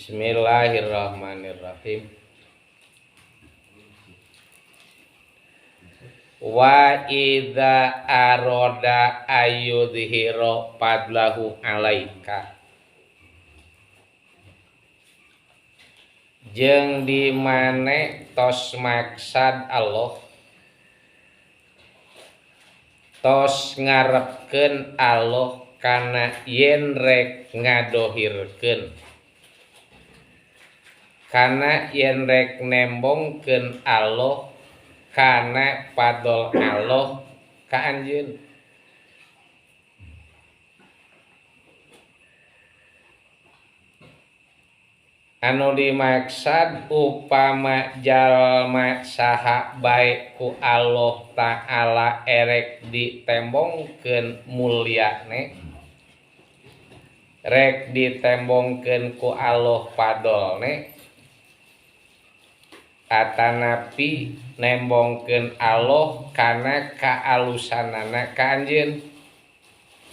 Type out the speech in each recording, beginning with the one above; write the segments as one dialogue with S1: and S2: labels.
S1: Bismillahirrahmanirrahim. Wa idza aroda ayyudhira fadlahu alaika. Jeung di mane tos maksad Allah, tos ngarepkeun Allah kana yen rek ngadohirkeun, kana yen rek nembongkeun Allah kana padol Allah ka anjeun. Anu dimaksad upama jalma saha bae ku Allah Ta'ala erek ditembongkeun mulyane, rek ditembongkeun ku Allah padolne, atanapi nembongkeun Allah kana kaalusanana ka anjeun.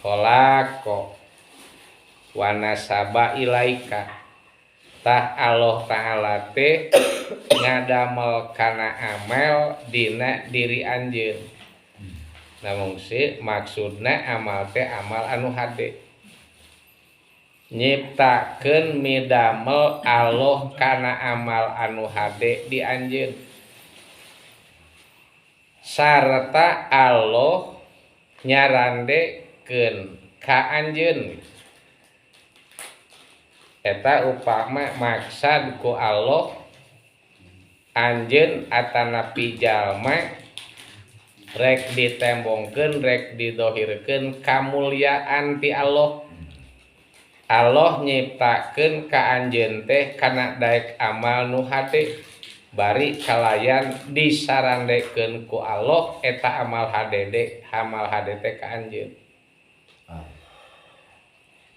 S1: Kholaqo wa nasaba ilaika. Tah Allah Ta'ala teh ngadamel kana amal dina diri anjeun. Namun si maksudna amal teh amal anu hade. Nyiptakeun midamel Allah kana amal anu hade di anjeun. Sarta Allah nyarandekeun ka anjeun. Eta upama maksad ku Allah anjeun atanapi jalma rek ditembongkeun, rek didohirkeun kamulyaan ti Allah. Allah nyiptakeun ka anjeun teh kana daek amal nu hade, bari kalayan disarandekeun ku Allah eta amal hade teh ka anjeun.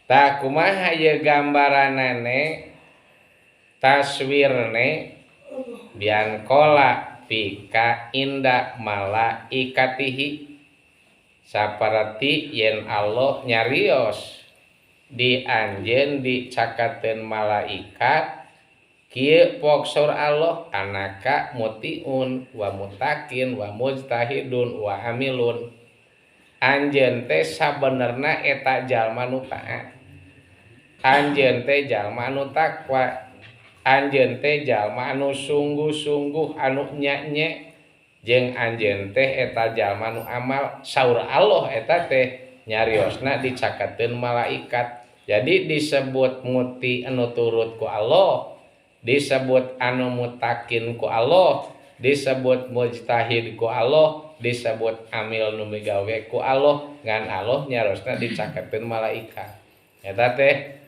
S1: Tah kumaha ieu gambaranane taswirne biankola pika inda malaikatihi, saperti yen Allah nyarios di anjeun dicakateun malaikat kieu poksor Allah anaka mutiun wa mutakin wa mujtahidun wa amilun. Anjeun teh sabenerna eta jalma nu taat, anjeun teh jalma anu takwa, anjeun teh jalma anu sungguh-sungguh anu nya-nye, jeung anjeun teh eta jalma nu amal. Saur Allah eta teh nyariosna dicakateun malaikat. Jadi disebut muti anu turut ku Allah, disebut anu mutakin ku Allah, disebut mujtahid ku Allah, disebut amil nu migawe ku Allah, ngan Allah nyarosna dicakateun malaikat. Eta teh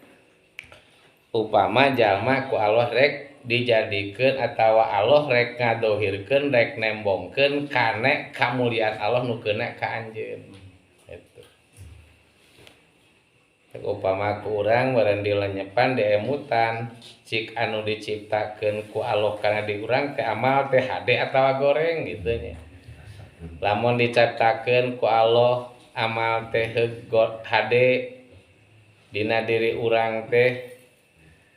S1: upama jalma ku Allah rek dijadikeun atawa Allah rek ngadohirkeun, rek nembongkeun kana kamuliaan Allah nu keuna ka anjeun. Eta. Upama ku urang beureun dilenyepan diemutan, cik anu diciptakeun ku Allah kana di urang teh amal teh hade atawa goreng gitu nya. Lamun diciptakeun ku Allah amal teh hade dina diri urang teh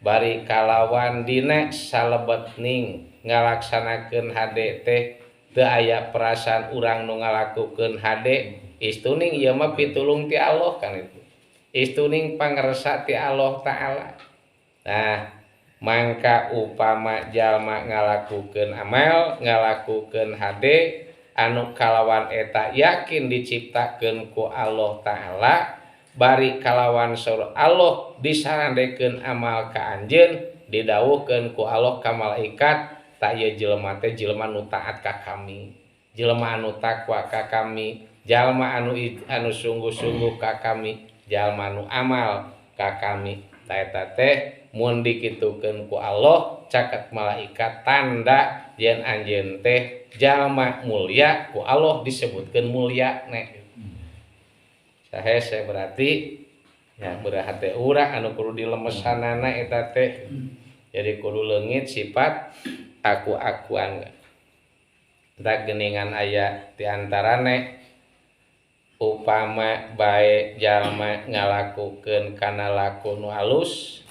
S1: bari kalawan dina salebetning ngalaksanakeun hade teh teu aya perasaan urang nu ngalakukeun hade, istuning ieu mah pitulung ti Allah kan itu. Istuning pangresa ti Allah Ta'ala. Nah, mangka upama jalma ngalakukeun amal, ngalakukeun hade anu kalawan eta yakin diciptakeun ku Allah Ta'ala, bari kalawan saur Allah disarandekeun amal ka anjeun, didawuhkeun ku Allah ka malaikat, ta ieu jelema teh jelema nu taat ka kami, jelema anu takwa ka kami, jalma anu sungguh-sungguh ka kami, jalma nu amal ka kami. Ta eta teh mun dikitukeun ku Allah caket malaikat tanda yen anjeun teh jalma mulia ku Allah disebutkeun mulia nek. Sahese berarti ya berarti urang anu kudu dilemesanana eta teh jadi kudu leungit sifat aku-akuan. Da geuningan aya ti antarane upama bae jalma ngalakukeun kana laku nu alus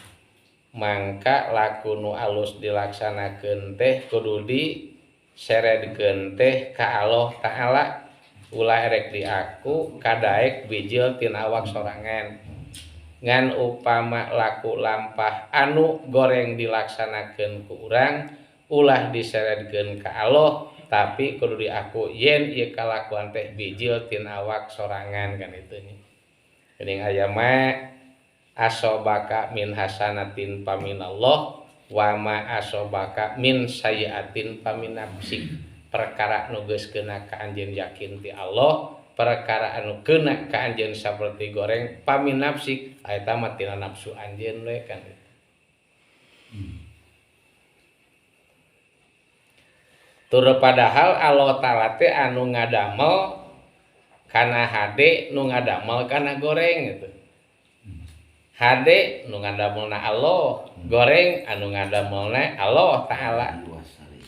S1: mangka laku nu alus dilaksanakeun teh kudu diseredkeun teh ka Allah Ta'ala ulah erek diaku kadaek bijil tina awak sorangan ngan upama laku lampah anu goreng dilaksanakeun ku urang ulah diseredkeun ka Allah tapi kudu diaku yen ieu kalakuan teh bijil tina awak sorangan kan itu nya geuning aya mah asobaka min hasanatin paminallah wa ma asobaka min sayyiatin paminafsik perkara nu geus keuna ka anjeun yakin ti Allah perkara anu keuna ka anjeun saperti goreng paminafsik eta mah tina nafsu anjeun we kan tur padahal Allah Ta'ala teh anu ngadamel kana hade nu ngadamel kana goreng gitu hade nu ngadamelna Allah goreng anu ngadamelna Allah Ta'ala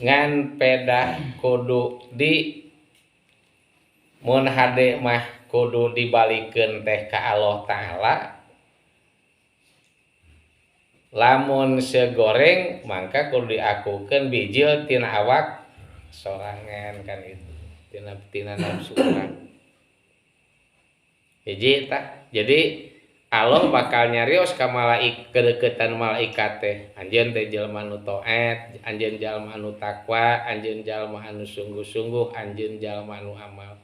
S1: ngan pedah kudu di mun hade mah kudu dibalikeun teh ka Allah Ta'ala lamun segoreng mangka kudu diakukeun bijil tina awak sorangan kan itu tina nafsu urang hiji tah jadi Allah bakal nyarios ka kedeketan malaikat teh anjeun teh jalma nu taat anjeun jalma nu takwa anjeun jalma anu sungguh-sungguh anjeun jalma nu amal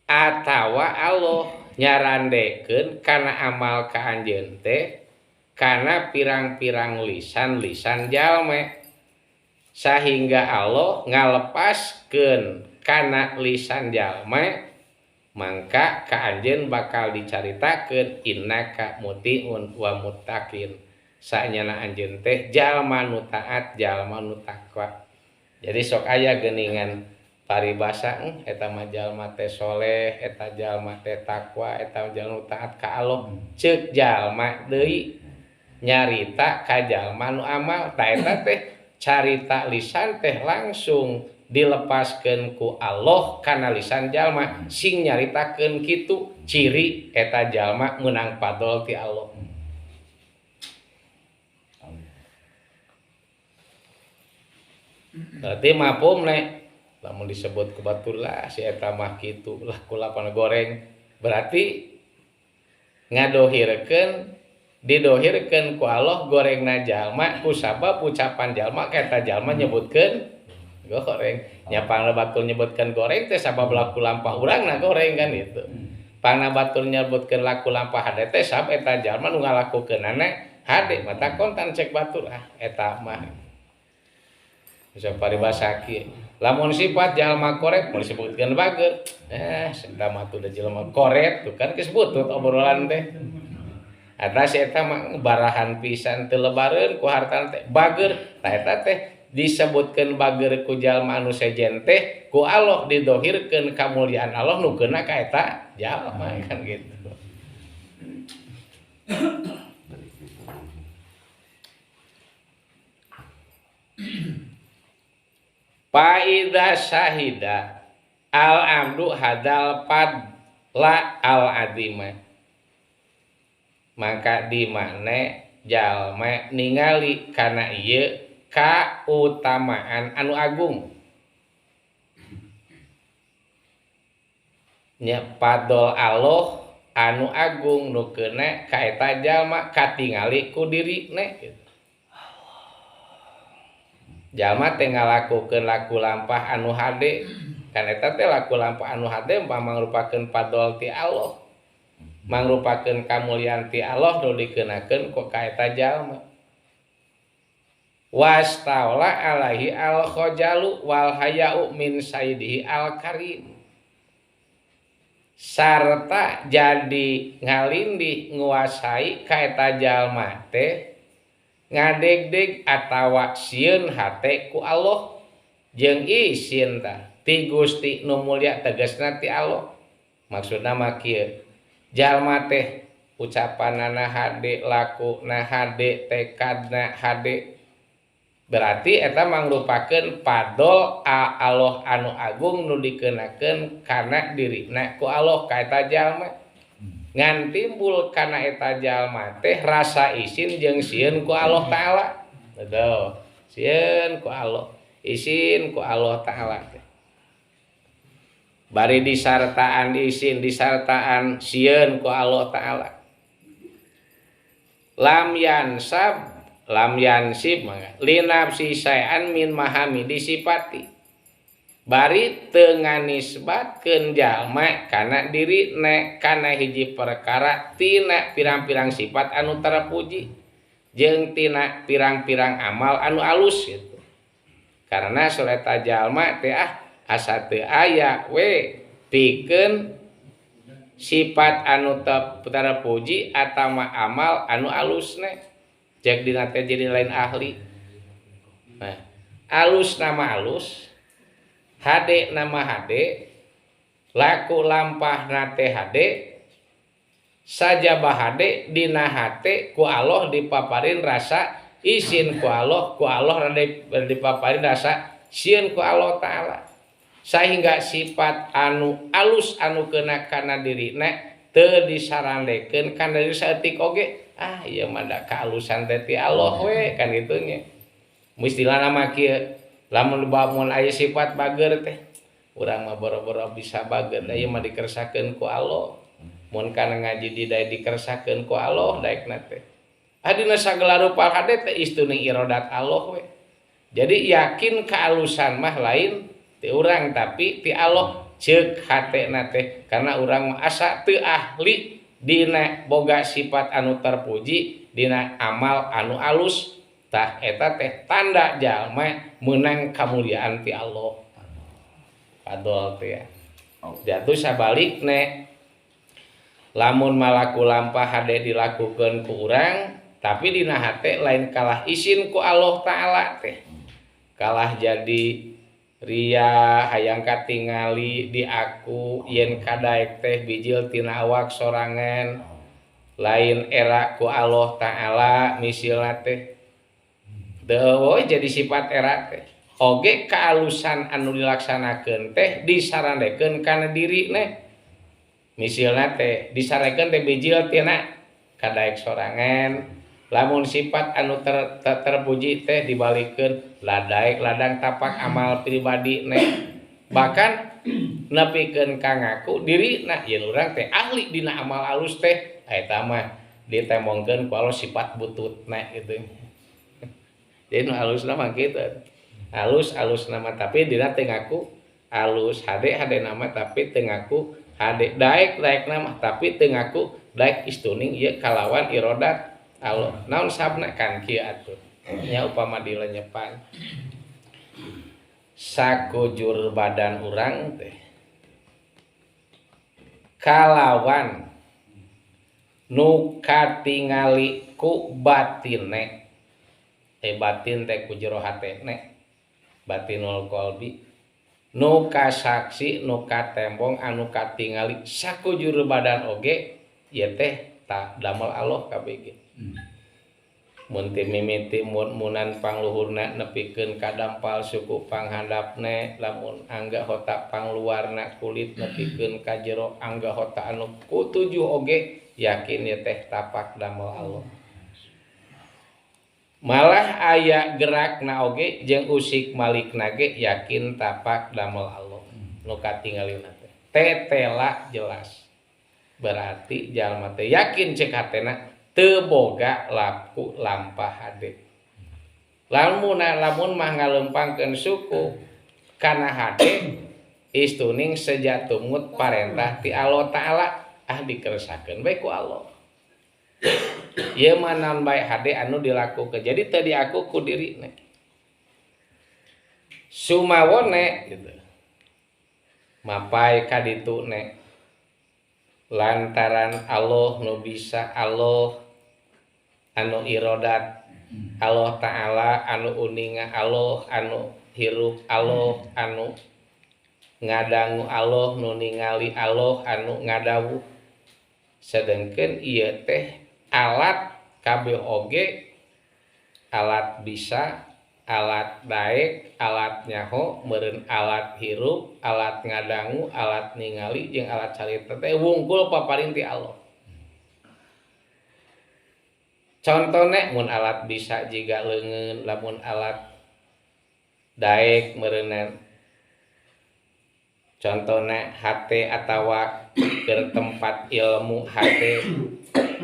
S1: atawa Allah nyarandekeun kana amal ka anjeun teh kana pirang-pirang lisan jalma sehingga Allah ngalepaskeun kana lisan jalma mangka ka anjeun bakal dicaritakeun innaka mutiun wa muttaqin saenyana anjeun teh jalma nu taat jalma nu takwa jadi sok aya geuningan paribasa eta mah jalma teh soleh eta jalma teh takwa eta jalma nu taat ka Allah ceuk jalma deui nyarita ka jalma nu amal tah eta teh carita lisan teh langsung dilepaskeun ku Allah kana lisan jalma sing nyaritakeun kitu ciri eta jalma meunang fadol ti Allah. Berarti mafhum nek lamun disebut ku batur lah si eta mah kitu lah kulapan goreng berarti ngadohirkeun didohirkeun ku Allah gorengna jalma ku sabab ucapan jalma ka eta jalma nyebutkeun goreng nyapangna batur nyebutkeun goreng teh sabab laku lampah urangna goreng kan itu pangna batur nyebutkeun laku lampah hade teh sabab eta jalma nu ngalakukeunana hade mata kontan cek batur eta mah bisa paribasa kieu lamun sifat jalma koret mun disebutkeun bageur eta mah tuh da jalma koret tuh kan disebut obrolan teh eta si eta mah barahan pisan teu lebareun ku hartana teh bageur tah eta teh disebutkeun bageur ku jalma anu sejen teh ku Allah didohirkeun kamuliaan Allah nu keuna ka eta jalma kan gitu. Fa idza syahida al abdu hadal fadla al azima maka di mana jalma ningali kana ieu kautamaan anu agung nya fadol Allah anu agung nu keuna ka eta jalma katingali ku dirine jalma teh ngalakukeun laku lampah anu hade kan eta teh laku lampah anu hade mangrupakeun fadol ti Allah mangrupakeun kamuliaan ti Allah nu dikeunakeun ku ka eta jalma wastaula alaihi al khojalu wal hayau min sayyidihi al karim sarta jadi ngalindih nguasai ka eta jalma teh ngadegdeg atawa sieun hate ku Allah jeung isin tah ti Gusti nu mulya tegasna ti Allah maksudna mah kieu jalma teh ucapanana hade lakuna hade tekadna hade berarti eta mangrupakeun fadol Allah anu agung nu dikeunakeun kana dirina ku Allah ka eta jalma ngan timbul kana eta jalma teh rasa isin jeung sieun ku Allah taala. Betul. Sieun ku Allah, isin ku Allah taala teh. Bari disartaan isin disartaan sieun ku Allah taala. Lam yansib linapsi sayan min mahamidi sifati. Bari teu nganisbatkeun jalma kana dirina kana hiji perkara tina pirang-pirang sifat anu terpuji jeung tina pirang-pirang amal anu alus gitu. Karena soleta jalma teh asa teu aya we pikeun sifat anu terpuji atawa amal anu alusna cek dina teh jadi lain ahli. Nah, alus nama alus, hade nama hade, laku lampah nate hade, saja bahade dina hate ku Allah dipaparin rasa isin ku Allah dipaparin rasa sieun ku Allah taala. Sehingga sifat anu alus anu kena kana dirina teu disarandekeun kana diri saeutik oge. Ieu mah da kaalusan teh ti Allah we kan kitu nya. Istilahna mah kieu, lamun aya sifat bager teh urang mah boro-boro bisa bager, ieu mah dikersakakeun ku Allah. Mun kana ngaji di dae dikersakakeun ku Allah daekna teh. Dina sagala rupa hade teh istuning iradat Allah we. Jadi yakin kaalusan mah lain ti urang tapi ti Allah ceuk hatena teh karena urang mah asa teu ahli dina boga sifat anu terpuji dina amal anu alus tah eta teh tanda jalma meunang kamuliaan ti Allah. Padol teh ya. Jatuh sabalikne lamun malaku lampah hade dilakukeun ku urang tapi dina hate lain kalah isin ku Allah taala teh. Kalah jadi ria hayang katingali di aku yen kadaek teh bijil tina awak sorangan lain era ku Allah taala misilna teh teu jadi sifat era teh oge kaalusan anu dilaksanakeun teh disarandekeun kana dirina misilna teh disarandekeun teh bijil tina kadaek sorangan lamun sifat anu terpuji teh dibalikeun ladaek ladang tapak amal pribadi bahkan nepikeun ka ngaku dirina yen urang teh ahli dina amal alus teh eta mah ditemongkeun ku Allah sifat bututna gitu. Jadi nu alusna mah kitu. Alus nama tapi dina teh ngaku alus hade nama tapi teu ngaku hade daek nama tapi teu ngaku daek istuning ieu kalawan iradat Allah. Naon sabna kan kieu atuh. Nya upama dilenyepan. Sakujur badan urang teh kalawan nu katingali ku batine. Batin teh ku jero hatene. Batinul qalbi. Nu kasaksi nu katembong anu katingali sakujur badan oge ieu teh tak damel Allah kabeh. Mun ti mimiti munan pangluhurna nepikeun kadampal suku panghandapne lamun angga hota pangluarna kulit nepikeun ka jero angga hota anu kutujuh oge yakin ieu teh tapak damel Allah. Malah aya gerakna oge jeung usik malikna ge yakin tapak damel Allah. Nu katingalina teh tetela jelas. Berarti jalma teh yakin cek hatena teu boga laku lampah hade. Lamun mah ngalempangkeun suku kana hade istuning sejatumut parentah ti Allah taala dikersakeun bae ku Allah. Ieu mah naon bae hade anu dilakukeun. Jadi teu diaku ku dirina. Sumawone gitu. Mapai ka ditu lantaran Allah nu bisa Allah anu iradat Allah taala anu uninga Allah anu hirup Allah anu ngadangu Allah nu ningali Allah anu ngadawu sedengkeun ieu teh alat kabeh oge alat bisa alat daek alat nyaho meureun alat hirup alat ngadangu alat ningali jeung alat carita teh wungkul paparin ti Allah. Contone mun alat bisa jiga leungeun, lamun alat daek meureunna contona hate atawa keur tempat ilmu hate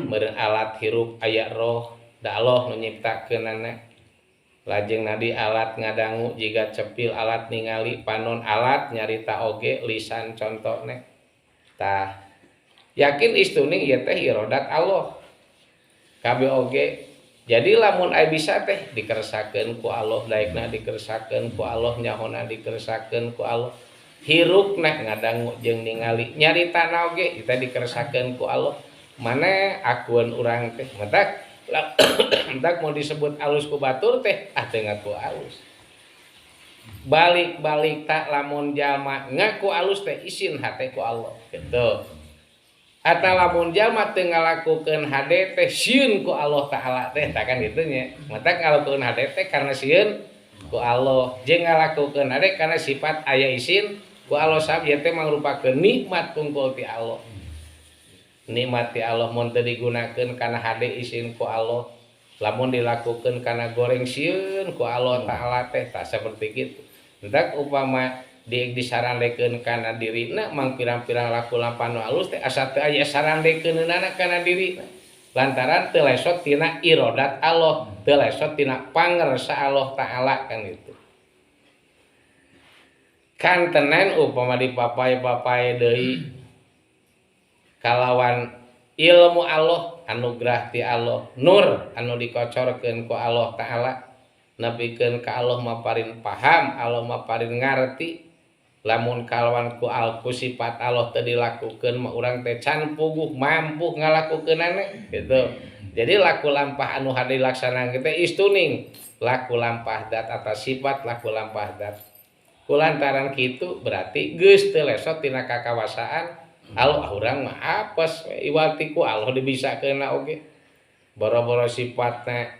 S1: meureun alat hirup aya roh da Allah nu nyiptakeunana. Lajeng nadi alat ngadangu jiga cepil alat ningali panon alat nyarita oge lisan contone. Tah yakin istuning ieu teh irodat Allah. Kabeh oge jadi lamun aya bisa teh dikeresakeun ku Allah, daekna dikeresakeun ku Allah, nyahona dikeresakeun ku Allah. Hirupna ngadangu jeung ningali nyaritana oge kita dikeresakeun ku Allah. Mane akueun urang teh mentak mentak mau disebut alus ku batur teh teu ngaku alus. Balik-balik tak lamun jalma ngaku alus teh isin hate ku Allah gitu. Eta lamun jalma teu ngalakukeun hade teh sieun ku Allah taala teh tah kan kitu nya. Mata ngalakukeun hade teh karena sieun ku Allah, jeung ngalakukeun hade karena sifat aya isin ku Allah sabab ieu teh mangrupakeun nikmat tungkul ti Allah. Nikmat ti Allah mun teu digunakeun kana hade isin ku Allah, lamun dilakukeun kana goreng sieun ku Allah taala teh tah saperti kitu. Entak upama disarandekeun kana dirina mang pirang-pirang laku lampah nu alus teh asa teu aya sarandekeunana kana dirina. Lantaran teu lesot tina irodat Allah, teu lesot tina pangersa Allah taala kan itu. Kantenen upama dipapae-papae deui kalawan ilmu Allah, anugerah ti Allah, nur anu dikocorkeun ku Allah taala, nepikeun ka Allah maparin paham, Allah maparin ngarti. Lamun kalawan ku sifat Allah teu dilakukeun mah urang teh can puguh mampu ngalakukeunana gitu. Jadi laku lampah anu hade dilaksanakeun teh istuning laku lampah dat atas sifat laku lampah dat. Kulantaran kitu berarti geus teu lesot tina kakawasaan Allah. Urang mah apes iwati ku Allah dibisakeunna oge. Boro-boro sifatna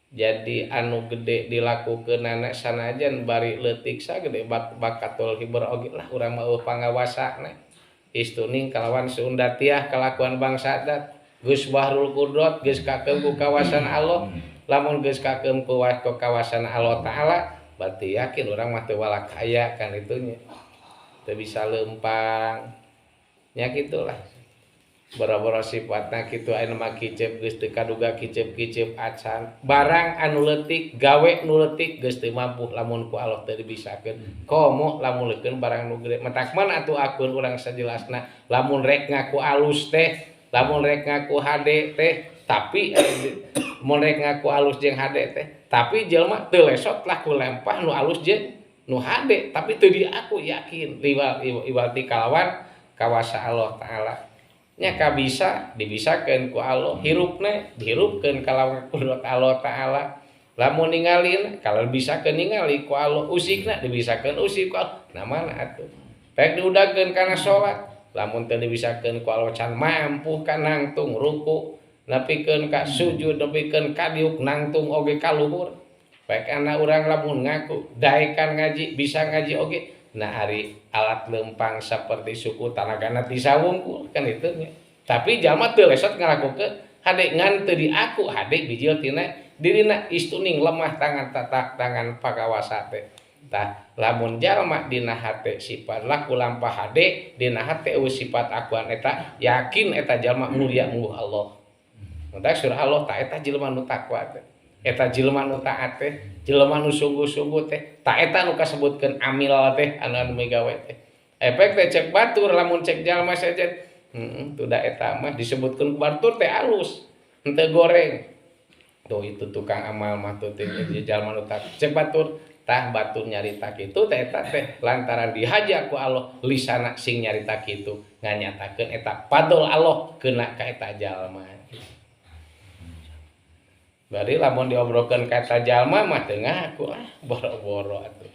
S1: jadi anu gede dilakukeunana sanajan bari leutik sagede bakatul hiber oge lah urang mah pangawasana. Istuning kalawan Sunda tiah kalakuan bangsa adat geus bahrul qudrat geus kakeum ku kawasan Allah. Lamun geus kakeum ku kawasan Allah taala berarti yakin urang mah teu walak aya kan itunya. Teu bisa leumpang. Nya kitulah. Boro-boro sifatna kitu aya mah kicep geus teu kaduga kicep-kicep acan. Barang anu leutik, gawe nu leutik geus teu mampu lamun ku Allah teu dibisakeun. Komo lamun leukeun barang nu gede. Mentak man atuh akeun urang sajelasna. Lamun rek ngaku alus teh, lamun rek ngaku hade teh, tapi mun rek ngaku alus jeung hade teh, tapi jelema teu lesot lah ku lempah nu alus jeung nu hade, tapi teu diaku yakin iwati kalawan kawasa Allah taala. Nya kabisa dibisakeun ku Allah, hirupna dihirupkeun kalawan qudrat Allah taala. Lamun ningalina kalau bisakeun ningali ku Allah, usikna dibisakeun usik ku Allah. Nah mana atuh? Rek diudagkeun kana salat, lamun teu dibisakeun ku Allah can mampu ka nangtung ruku, nepikeun ka sujud, nepikeun ka diuk nangtung oge ka luhur. Baik ana urang lamun ngaku daekan ngaji, bisa ngaji oge. Nah hari alat lempang seperti suku tanagana tisawungkul kan itu nya. Tapi jalma teu lesot ngalakukeun hade ngan teu diaku hade bijil tina dirina istuning lemah tangan pakawasa teh. Tah lamun jalma dina hate sifat laku lampah hade dina hate sifat akuan eta yakin eta jalma mulia muh Allah. Muntak surah Allah ta eta jelema nu takwa teh. Eta jelema nu taat teh, jelema nu sungguh-sungguh teh, ta eta nu kasebutkeun amil teh anu migawe teh. Efek teh cek batur lamun cek jalma saja. Tuh da eta mah disebutkeun batur teh alus, henteu goreng. Tuh itu tukang amal mah tuh teh jalma nu taat. Cek batur tah batur nyarita kitu teh eta teh lantaran dihaja ku Allah lisana sing nyarita kitu nganyatakeun eta padol Allah keuna ka eta jalma. Bari lamun diobrolkeun ka eta jalma mah teu ngaku lah boro-boro atuh.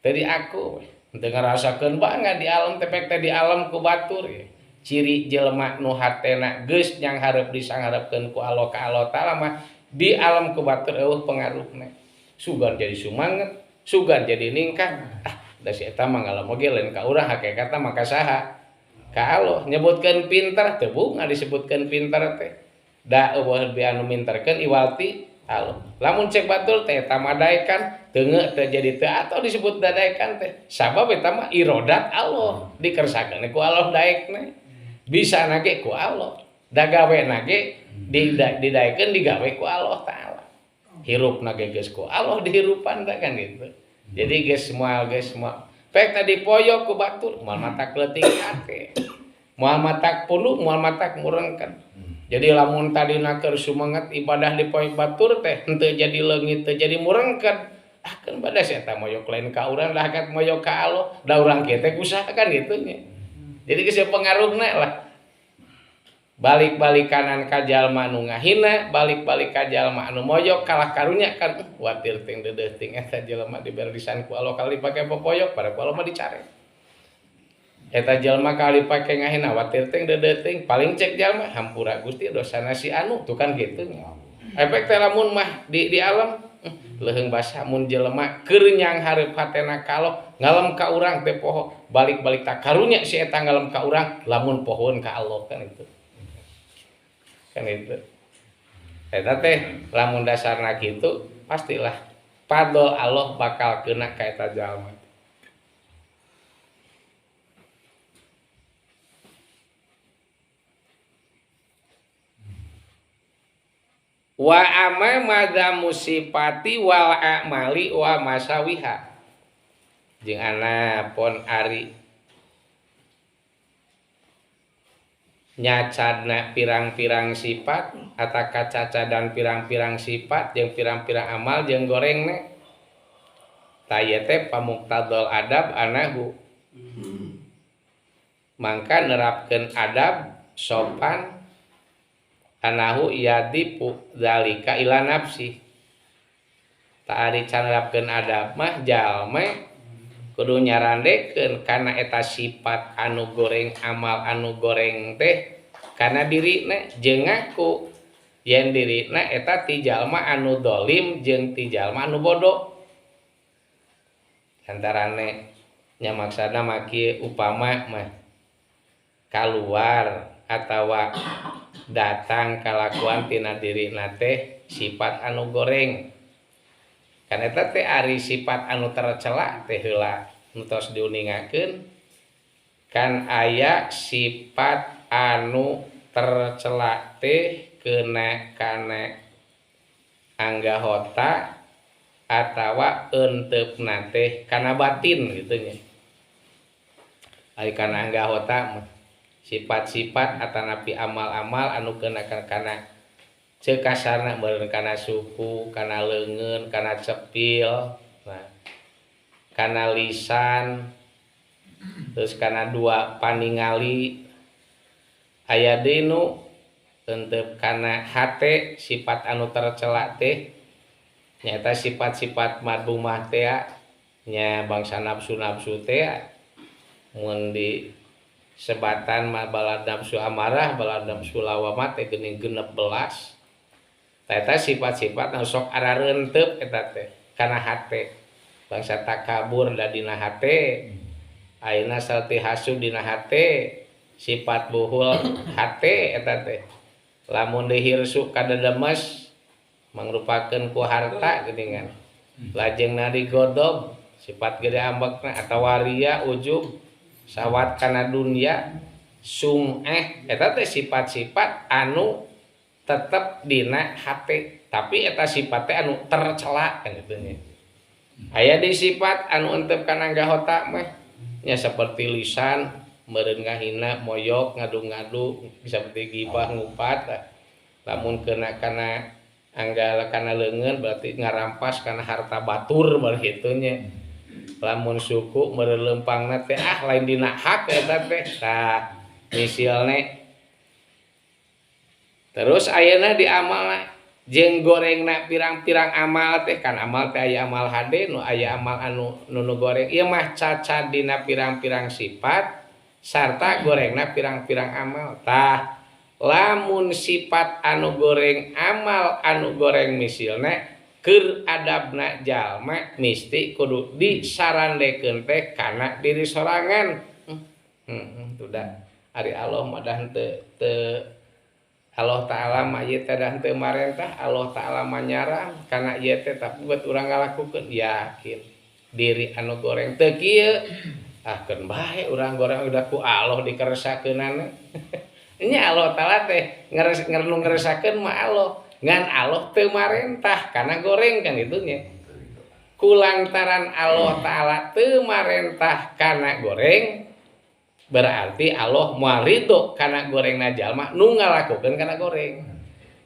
S1: Teu diaku we, teu ngarasakeun bangga di alam teh pek teh di alam ku batur ye. Ciri jelema nu hatena geus nyangharep disangharepkeun ku Allah ka Allah taala mah di alam ku batur eueuh pengaruhna. Sugan jadi sumanget, sugan jadi ningkat. Da si eta mah ngalam oge lain ka urang hakikatna mah ka saha? Ka Allah. Nyebutkeun pinter teu bunga disebutkeun pinter teh. da eueuh bi anu minterkeun iwalti Allah. Lamun cek batur teh eta mah daekan teunge teu jadi teu atau disebut dadaekan teh sabab eta mah irodat Allah dikersakeun ku Allah daekna bisa nage ku Allah da gawe nage didaekeun digawe ku Allah taala hirup nage geus ku Allah dihirupan da kan gitu jadi geus moal pek tadi poyok ku batur moal matak leutik hate moal matak pulu moal matak murengkeun jadi lamun tadina keur sumanget ibadah di poe batur teh henteu jadi leungit teu jadi murengkeun akeun badas eta moyok lain ka urang dah kat moyok ka Allah da urang kieu teh kusahakan kitu nya jadi geus pengaruhna lah balik-balik kanan ka jalma anu ngahina balik-balik ka jalma anu moyok kalah karunya kan watir ting deudeuh ting eta jalma diberi lisan ku Allah kali dipake popoyok pada ku Allah mah dicare eta jalma kali dipake ngahina watir ting deudeuh ting paling cek jalma hampura Gusti dosana si anu tuh kan kitu nya efek teh lamun mah di alam leuheung basa mun jelema keur nyang hareup hatena kalong ngalem ka urang teh poho balik-balik tak karunya si eta ngalem ka urang lamun pohon ka Allah kan itu eta teh lamun dasarna kitu pastilah padol Allah bakal kena ka eta jalma wa ama madamu sifati wal a'mali wa masawiha jeung anapun ari nyacadna pirang-pirang sifat atau kacacadan pirang-pirang sifat jeung pirang-pirang amal jeung gorengne taya teh pamuktadol adab anahu mangka nerapkeun adab sopan anahu yadipu zalika ila nafsi ta ari can nerapkeun adab mah jalma kudu nyarandekeun kana eta sifat anu goreng amal anu goreng teh kana dirina jeung ngaku yen dirina eta ti jalma anu dolim jeung ti jalma anu bodoh antarane nya maksana maki upama mah kaluar atawa datang kalakuan tina dirina teh sifat anu goreng kan eta teh ari sifat anu tercela teh heula nu tos diuningakeun kan aya sifat anu tercela teh keuna kana anggahota atawa enteupna teh kana batin kitu nya ari kana anggahota sifat-sifat atanapi amal-amal anu keuna kana ceuk kasarna meureun kana suku, kana leungeun, kana cepil, nah, kana lisan, terus kana dua paningali, aya deui nu tenteu kana hate sifat anu tercela teh nyaeta sifat-sifat madumah teh nya bangsa nafsu-nafsu teh mun di sebatan balad nafsu amarah, balad nafsu lawamah teh geuning 16 eta sifat-sifat anu sok arareunteub eta teh kana hate bangsa takabur da dina hate ayeuna salti hasud dina hate sifat buhul hate eta teh lamun dihirsu kadademes mangrupakeun ku harta geuningan lajengna digodob sifat gede ambekna atawa ria ujub sawat kana dunya sum'eh eta teh sifat-sifat anu tetep dina hate tapi eta sifat teh anu tercela kan kitu nya aya di sifat anu entep kana anggahota mah nya saperti lisan meureun ngahina moyok ngadu-ngadu saperti gibah ngupat lamun keuna kana anggala kana leungeun berarti ngarampas kana harta batur baru kitu nya lamun suku meureun leumpangna teh lain dina hak eta teh tah misilne terus ayeuna di amal jeung gorengna pirang-pirang amal teh kan amal teh aya amal hade nu aya amal anu nu goreng ieu mah cacat dina pirang-pirang sifat sarta gorengna pirang-pirang amal tah lamun sifat anu goreng amal anu goreng misilna keur adabna jalma misti kudu disarandekeun teh kana diri sorangan tuh da ari Allah mah dah teu Allah Ta'ala mah ieu teh dah teu marentah, Allah Ta'ala mah nyarang kana ieu teh tapi buat urang ngalakukeun yakin diri anu goreng teu kieu keun bae urang goreng udah ku Allah dikeresakeunana. Nya Allah Ta'ala teh ngeresakeun mah Allah ngan Allah teu marentah kana goreng kan itu nya. Kulantaran Allah Ta'ala teu marentah kana goreng berarti Allah moal ridho kana gorengna jalma nu ngalakukeun kana goreng.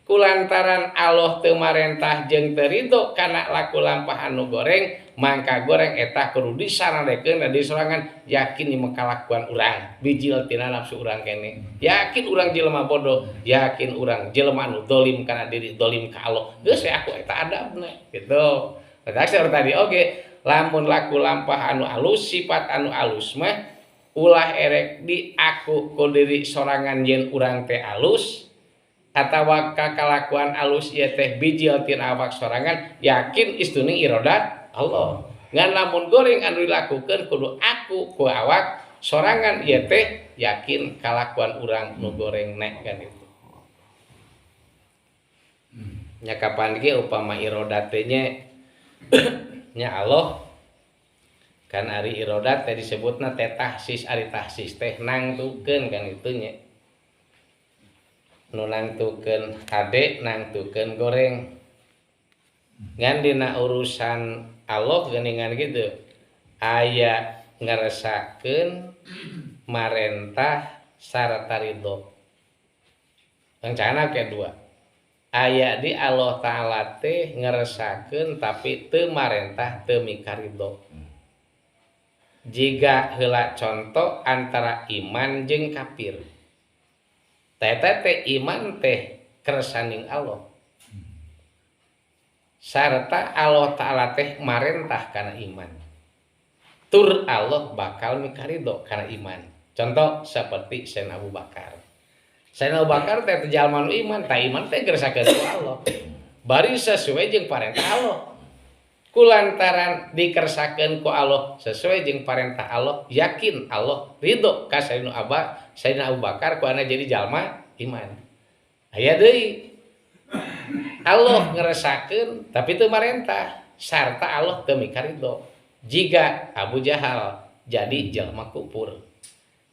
S1: Kulantaran Allah teu marentah jeung teu ridho kana laku lampah anu goreng, mangka goreng eta kudu disaranekeun dan disorangan yakin ieu kalakuan urang, bijil tina nafsu urang kene. Yakin urang jelema bodoh, yakin urang jelema anu dolim kana diri, dolim ka Allah. Geus aku eta adabna gitu. Tadi tadi oge, lamun laku lampah anu alus, sifat anu alus mah ulah erek di aku ku diri sorangan yen urang teh alus atawa kakalakuan alus ieu teh bijil tina awak sorangan yakin istuna irodat Allah. Ngan lamun goreng anu dilakukeun kudu aku ku awak sorangan ieu teh yakin kalakuan urang nu goreng nek kan itu. Nya kapan ge upama irodat teh nya Allah kan ari irodat teh disebutna teh tahsis, ari tahsis teh nangtukeun kan itu nya. Nu nangtukeun hade nangtukeun goreng. Ngan dina urusan Allah geuningan kitu. Aya ngaresakeun marentah sarta ridho. Rencana kedua. Aya di Allah Ta'ala teh ngaresakeun tapi teu marentah teu mikaridho. Jika heula contoh antara iman jeung kafir. Teh iman teh kersaning Allah. Sarta Allah Ta'ala teh marentah kana iman. Tur Allah bakal mikaridho kana iman. Contoh seperti Sayyidina Abu Bakar. Sayyidina Abu Bakar teh jalma nu iman, tah iman teh geurasakeun ku Allah. Bari sesuai jeung parentah Allah. Kulantaran dikersakeun ku Allah sesuai jeung parentah Allah, yakin Allah ridho ka Sayyidina Abu Bakar ku ana jadi jalma iman. Aya deui Allah ngerasakeun tapi teu marentah sarta Allah teu mikaridho. Jiga Abu Jahal jadi jalma kufur.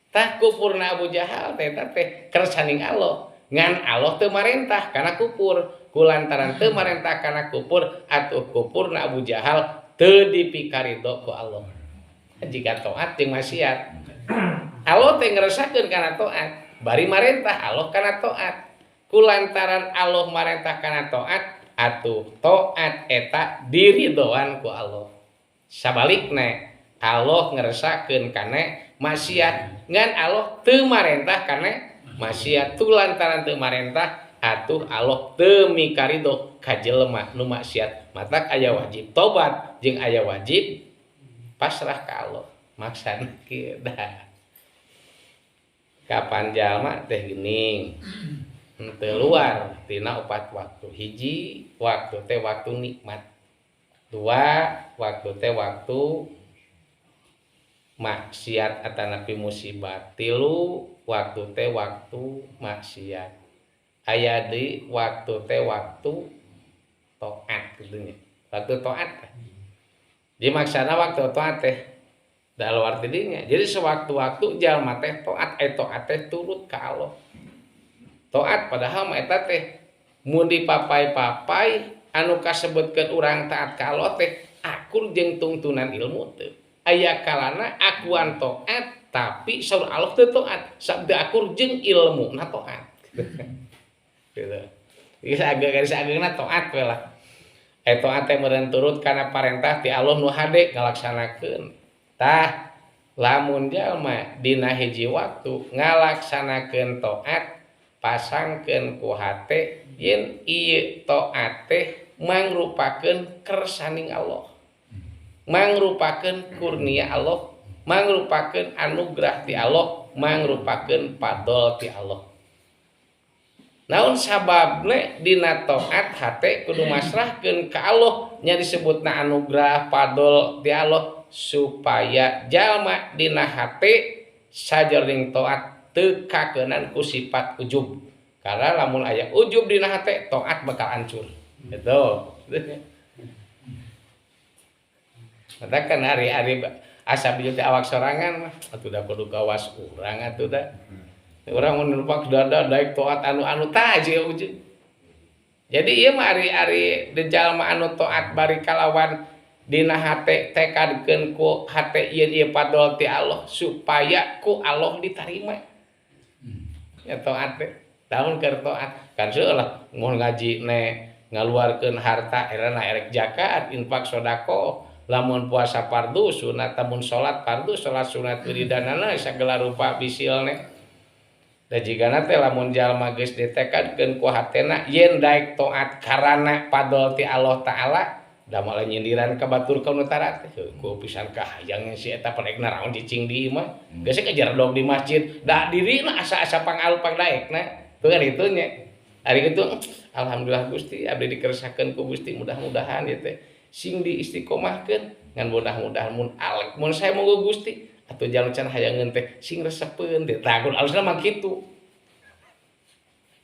S1: Tah kufurna Abu Jahal teh kersaning Allah ngan Allah teu marentah kana kufur. Kulantaran teu marentah kana kufur atuh kufurna Abu Jahal teu dipikaridho ku Allah. Jika taat jeung maksiat Allah teh ngerasakeun kana taat bari marentah Allah kana taat. Kulantaran Allah marentah kana taat atuh taat eta diridhoan ku Allah. Sabalikna Allah ngerasakeun kana maksiat ngan Allah teu marentah kana maksiat. Kulantaran teu marentah atuh Allah teu mikaridho ka jelema nu maksiat. Matak aya wajib tobat jeung aya wajib pasrah ka Allah. Maksana kieu dah. Kapan jalma teh geuning teu luar tina 4 waktu. Hiji waktu teh waktu nikmat. 2 waktu teh waktu maksiat atanapi musibat. 3 waktu teh waktu maksiat. Aya di waktu teh waktu taat gitu nya. Waktu taat. Jadi maksana waktu taat teh dalam arti dinya. Jadi sewaktu-waktu jalma teh taat teh turut ka Allah. Taat padahal mah eta teh mun dipapai-papai anu kasebutkeun urang taat ka Allah teh akur jeung tungtunan ilmu teu. Aya kalana akuan taat tapi saur Allah teu taat, sabda akur jeung ilmu na taat. Gitu. Garis agengna taat we lah. Taat teh meureun turut kana parentah ti Allah nu hade ngalaksanakeun. Tah lamun jalma dina hiji waktu ngalaksanakeun taat pasangkeun ku hate yen ieu taat teh mangrupakeun kersaning Allah. Mangrupakeun kurnia Allah, mangrupakeun anugerah ti Allah, mangrupakeun padol ti Allah. Naon sababna dina taat hate kudu masrahkeun ka Allah nya disebutna anugerah padol ti Allah supaya jalma dina hate sajroning taat teu kakenan ku sifat ujub. Karena lamun aya ujub dina hate taat bakal hancur. Gitu. Katakan hari-hari asa bieu teh awak sorangan mah atuh da kudu gawas urang atuh da. Urang mun numpak dada daek taat anu tah aja ujub. Jadi ieu mah ari-ari di jalma anu taat bari kalawan dina hate tekadkeun ku hate ieu padol ti Allah supaya ku Allah ditarima. Ya taat teh. Tahun keur taat kan seulah mun ngaji ne ngaluarkeun harta erana erek zakat infak sodako lamun puasa fardu sunat mun salat fardu salat sunat wiridanana sagala rupa bisilne da jigana teh lamun jalma geus ditekadkeun ku hatena yen daek taat karana padol ti Allah taala da malah nyindiran ka batur kaum utara teh ku pisan kahayang si eta padek naraon cicing di imah geus kejar dog di masjid da dirina asa-asa pangalu pangdaekna tuh kan itunya hari itu alhamdulillah Gusti abdi dikeresakeun ku Gusti mudah-mudahan ieu teh sing diistiqomahkeun ngan mudah-mudahan mun alek mun saya monggo Gusti atuh jalma can hayangeun teh sing resepeun teh takun alusna mah kitu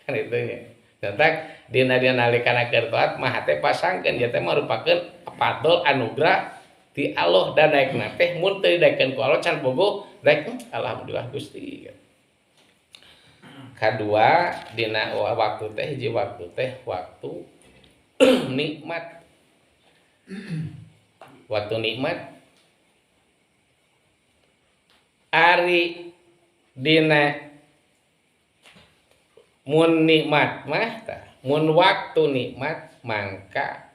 S1: kan itunya datak dina nalikana keur taat mah teh pasangkeun ieu teh marupakeun fadl anugerah ti Allah da daekna teh mun teu daekeun ku Allah can bogo daek alhamdulillah Gusti. Kadua dina waktu teh hiji waktu teh waktu nikmat. Waktu nikmat ari dina mun nikmat mah tah mun waktu nikmat mangka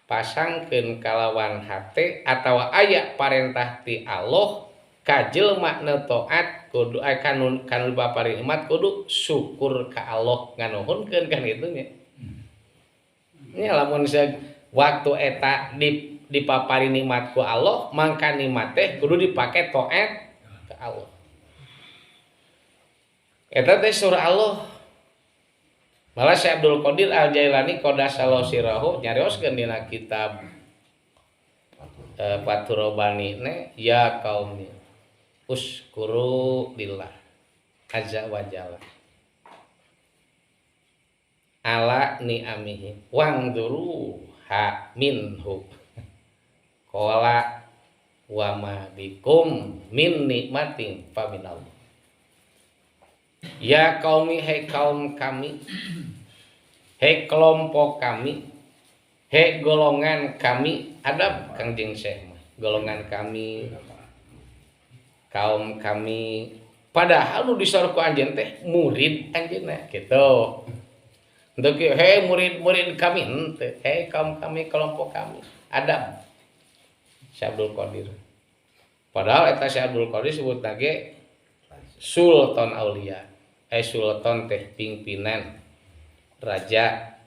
S1: pasangkeun kalawan hate atawa aya parentah ti Allah ka jelema nu taat kudu kanun bapari nikmat kudu syukur ka Allah nganuhunkeun kan kitu nya. Nya lamun waktu eta dipapari nikmat ku Allah mangka nikmat teh kudu dipake taat ka Allah. Eta teh surah Allah. Malah Syekh Abdul Qadir Al-Jailani Qaddasallahu sirahu nyarioskeun dina kitab Fathur Rabbani ne ya qaumi uskuru lillah azza wa jalla ala ni'amihi wangduru ha minhu qala wa ma bikum min nikmatin fa minallah. Ya qaumi hai kaum kami, hai kelompok kami, hai golongan kami, adab Kangjeng Syekh golongan kami, kaum kami, padahal nu disor ku anjeun teh murid anjeunna kitu. Untuk hei murid-murid kami henteu, hei kaum kami, kelompok kami, adab Syekh Abdul Qadir. Padahal eta Syekh Abdul Qadir disebut lagi Sultan Aulia. Sultan teh pimpinan raja.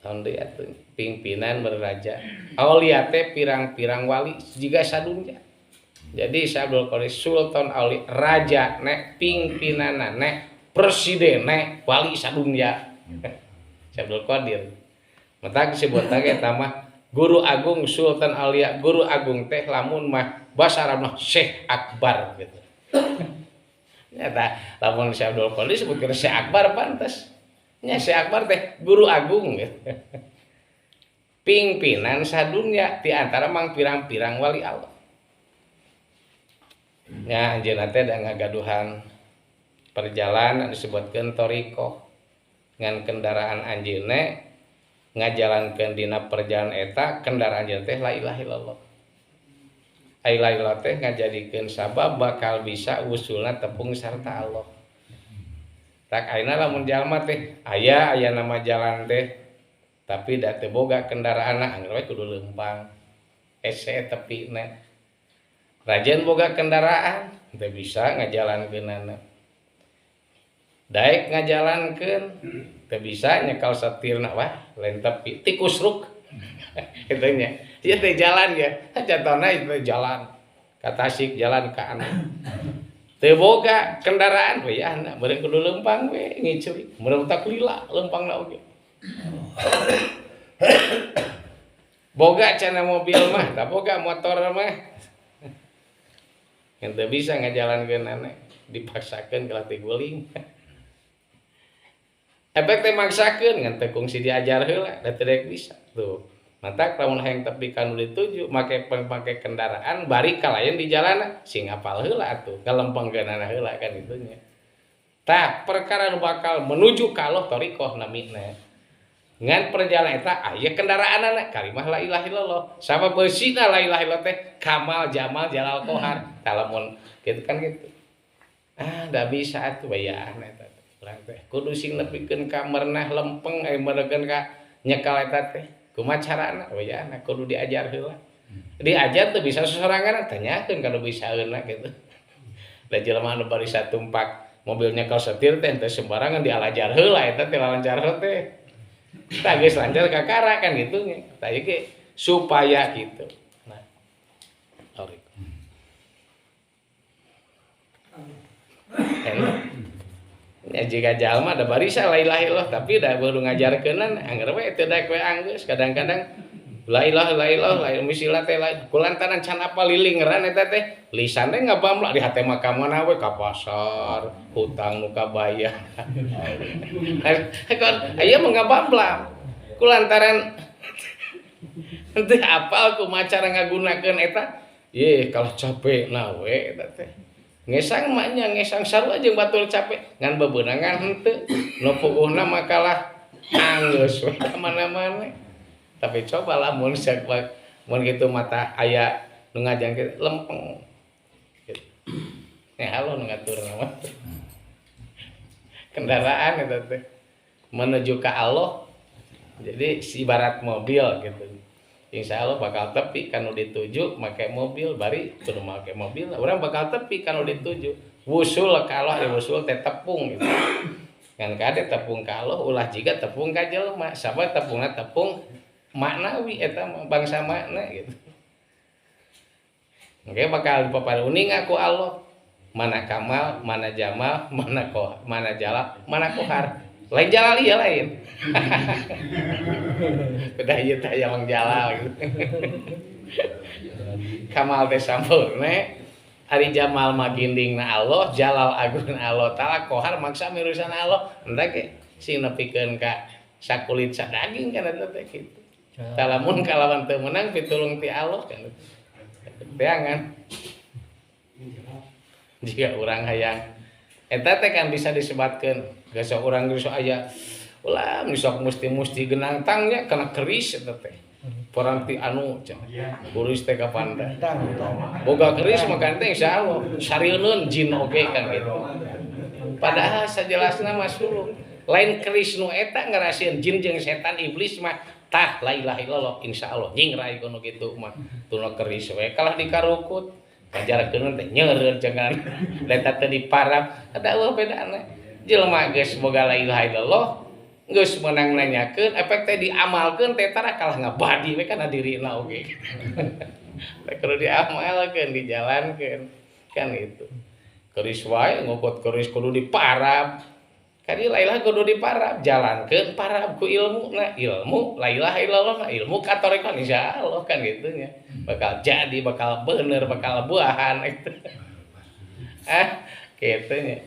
S1: Tahun deui atuh pimpinan beraja. Aulia teh pirang-pirang wali jiga sadunya. Jadi Syekh Abdul Qadir Sultan Aulia raja nek pimpinanna nek presiden nek wali sadunya. Syekh Abdul Qadir. Mata disebut lagi eta mah guru agung Sultan Aulia. Guru agung teh lamun mah basa Arabna Syekh Akbar gitu. Nyata lamun Syekh Abdul Qadir disebutkeun Syekh Akbar pantes. Nya Syekh Akbar teh guru agung gitu. Pimpinan sadunya di antara mang pirang-pirang wali Allah. Nya anjeunna teh da ngagaduhan perjalanan disebutkeun thariqah. Ngan kendaraan anjeunna ngajalankeun dina perjalanan eta kendaraan anjeunna teh la ilaha illallah. Ailah teh ngajadikeun sabab bakal bisa usulna tepung sarta Allah. Tak ayeuna lamun jalma teh aya nama jalan teh tapi da teu boga kendaraanna angger we kudu leumpang. Ese tepina. Rajen boga kendaraan teu bisa ngajalankeunana. Daek ngajalankeun teu bisa nyekal satirna wah lain tepi tikusruk. Kitu nya. Ieu teh jalan ya, contohna itu jalan ka Tasik jalan ka anu. Teu boga kendaraan we ya meureun kudu leumpang we ngiceurik, meureun tak lila leumpangna oge. Boga cenah mobil mah, tak boga motor mah. Yang teu bisa ngajalankeunana dipaksakeun ka latih guling. efek teh maksakeun ngan teh kungsi diajar heula da teu bisa tuh mata lamun hayang tepi kanu dituju make kendaraan bari kalayan di jalanan sing apal heula atuh kalempengkeunana heula kan itunya tah perkara nu bakal menuju ka Allah thariqah namina ngan perjalanan eta aya kendaraanana kalimah la ilaha illallah sabab beusina la ilaha illallah teh kamal jamal jalal kohar lamun kitu kan gitu da bisa atuh bayaan eta urang teh kudu sing nepikeun ka merenah lempeng meuregeun ka nyekal eta teh kumaha carana bayaan kudu diajar heula diajar teu bisa sosorangan tanyakeun kana bisa euna kitu da jelema anu bari satumpak mobil nyekal setir teh teu sembarangan dialajar heula eta teh lancar teh tah geus lancar kakara kan gitu nya tah ge supaya gitu nah sorry ya jika jalma ada barisa la ilaha illallah tapi da baru ngajarkeunan angger we teu daek we anggeus kadang-kadang la ilaha illallah la misila teh kulantaran can apa lilingeran eta teh lisan teh ngabamla di hate mah ka mana we ka pasar hutang nu kabaya kan aya mah ngabamla kulantaran teu apal kumaha cara ngagunakeun eta ye kalau capek na we eta teh ngesang maknya ngesang sarua jeung batul capek ngan bebeunangan henteu nu puguhna makalah anggeus we ka mana-mana tapi coba lamun mun kitu mata aya nu ngajangkeun lempeng halo nu ngatur nama kendaraan eta teh menuju ka Allah jadi ibarat mobil gitu insya Allah bakal tepi kanu dituju make mobil bari kudu make mobil urang bakal tepi kanu dituju wusul ka Allah wusul teh tepung gitu kan kade tepung ka Allah ulah jiga tepung ka jelema sabab tepungna tepung maknawi eta bangsa makna gitu oke bakal dipaparuning aku Allah mana kamal mana jamal mana jalal mana kohar lain jalal ya lain udah ieu teh aya mang jalal gitu kamal teh sampurna ari jamal mah gindingna Allah jalal agungna Allah taala kohar maksa mirusan Allah entah ke sing nepikeun ka sakulit sadaging kana teh kitu talamun kalawan teu meunang pitulung ti Allah kan teangan jika urang hayang eta teh kan bisa disebatkeun geus urang geus aya ulah sok musti genang tangnya kana keris eta teh peranti anu kuris teh kapanda boga keris maka teh insyaallah sarieun jin oge kan gitu padahal sajelasna mah suluk lain keris nu eta ngarasieun jin jeung setan iblis mah tah la ilaha illallah insyaallah nyingrai kono kitu mah tuna keris we kalah dikarukut kajarkeun teh nyeureun jangan eta teh diparab ada eueuh bedana jelema geus boga la ilaha illallah geus meunang nanyakeun efek teh diamalkeun teh tara kalah ngabadi we kana dirina oge teh kudu diamalkeun dijalankeun kan itu keris wae ngokot keris kudu diparab kali la ilaha kudu diparab jalankeun parab ku ilmuna ilmu la ilaha illallah ilmu ka tarekat insyaallah kan gitu nya bakal jadi bakal bener bakal buahan itu kitu nya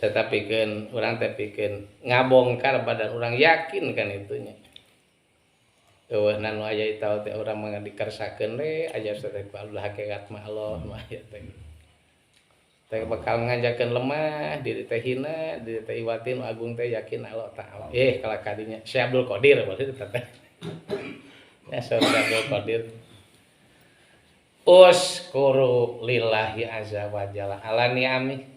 S1: tetapi kan urang teh pikeun ngabongkar badan urang yakin kan itunya eueuh nu aya itaul teh urang mah dikersakeun we aya sadaya Allah hakikat mah Allah mah aya teh bakal ngajakeun lemah diri teh hina diri teh iwatin agung teh yakin Allah taala kala kadinya Syekh Abdul Qadir berarti teh ya Syekh Abdul Qadir uskuru lillahi azza wa jalla ala ni'ami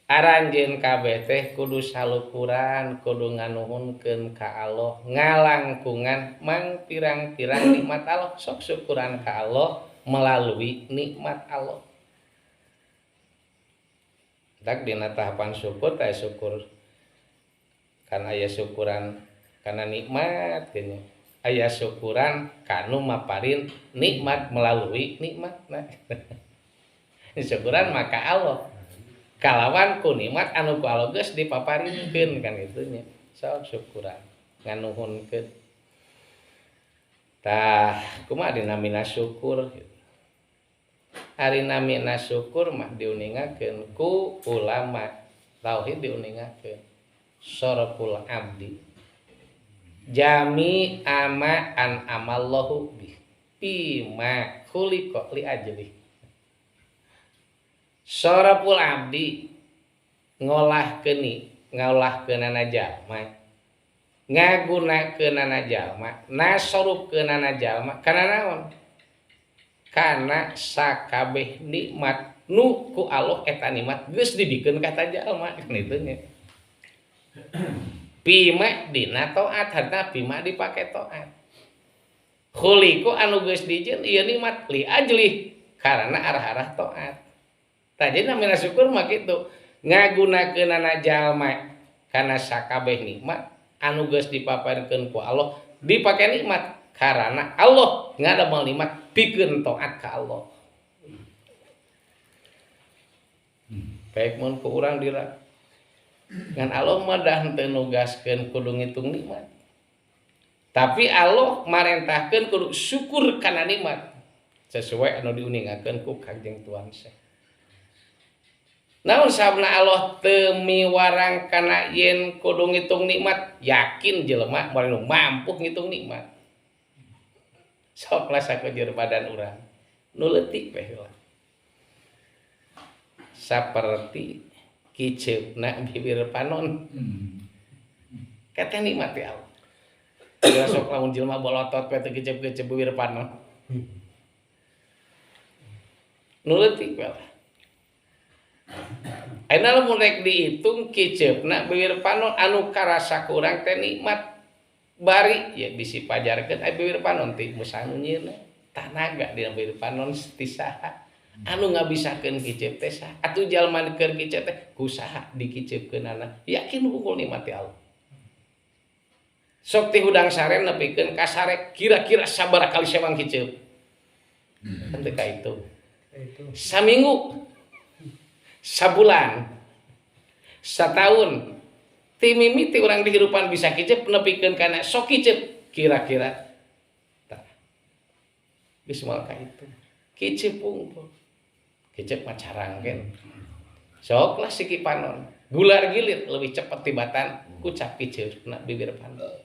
S1: aranjeun kabeh teh kudu salukuran kudu nganuhunkeun ka Allah ngalangkungan mang pirang-pirang nikmat Allah sok syukuran ka Allah melalui nikmat Allah dak dina tahapan syukur teh syukur kan aya syukuran kana nikmat geunya aya syukuran kanu maparin nikmat melalui nikmat nah syukuran maka Allah kalawan ku nikmat anu ku Allah geus dipaparinkeun kan itunya sok syukuran nganuhunkeun tah kumaha dina mina syukur ari namina syukur mah diuningakeun ku ulama tauhid diuningakeun syaraful abdi jami ama an amallahu bima khuliqa li ajli syaraful abdi ngolahkeunana jalma ngagunakeunana jalma nasorupkeunana jalma kana naon kana sakabeh nikmat nu ku Allah eta nikmat geus dibikeun ka ta jalma kitu nya bima dina taat harta bima dipake taat khuliqu anu geus dijieun ieu nikmat li ajli karena arah-arah taat tadi namina syukur mah kitu ngagunakeunana jalma kana sakabeh nikmat anu geus dipaparkeun ku Allah dipake nikmat karena Allah ngadamel nikmat pikeun taat ka Allah. Baik mun ku urang dira ngan Allah mah dah henteu nugaskeun kudu ngitung nikmat. Tapi Allah marentahkeun kudu syukur kana nikmat sesuai anu diuningakeun ku Kangjeng Tuan Syekh. Namun sabna Allah teu miwarang kana yen kudu ngitung nikmat, yakin jelema moal mampu ngitung nikmat. Sok lah sakujur badan urang nu leutik we heula. Saperti kiceupna bibir panon. Kata nikmat ya Allah. Geus sok lamun jelema bolotot we teu kiceup-kiceup bibir panon. Nu leutik we lah. Ayeuna lamun rek diitung kiceupna bibir panon anu karasa ku urang teh nikmat bari ya bisi pajarkeun aya bibir panon ti musanu nyieunna tanaga dina bibir panon ti saha anu ngabisakeun kiceup teh saha atuh jalma keur kiceup teh kusaha dikiceukeunana yakin hungkul nikmat ti Allah sok ti hudang sare nepikeun ka sare kira-kira sabaraha kali sewang kiceup henteu ka itu saminggu sabulan satahun ti mimiti urang di hirupan bisa kiceup nepikeun kana sok kiceup kira-kira tah geus moal ka itu kiceup unggul kiceup mah carangkeun sok lah siki panon gular gilir leuwih cepet tibatan kucap kiceupna bibir panon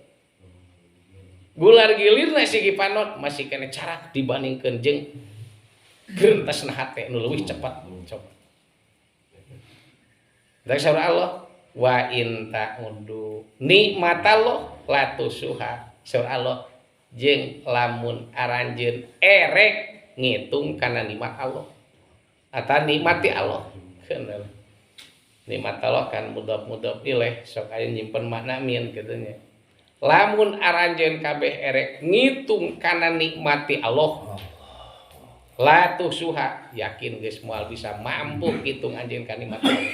S1: gular gilirna siki panon masih kene carak dibandingkeun jeung geuntasna hate nu leuwih cepet coba dari surah Allah wa in ta'udu nikmatallah la tusuha surah Allah jeung lamun aranjeun erek ngitung kana nikmat Allah atawa nikmati Allah keuneuh nikmat Allah kan mudhaf ilaih sok aya nyimpen makna min kitu nya lamun aranjeun kabeh erek ngitung kana nikmati Allah la tusuha yakin geus moal bisa mampu kitung anjeun ka nikmat Allah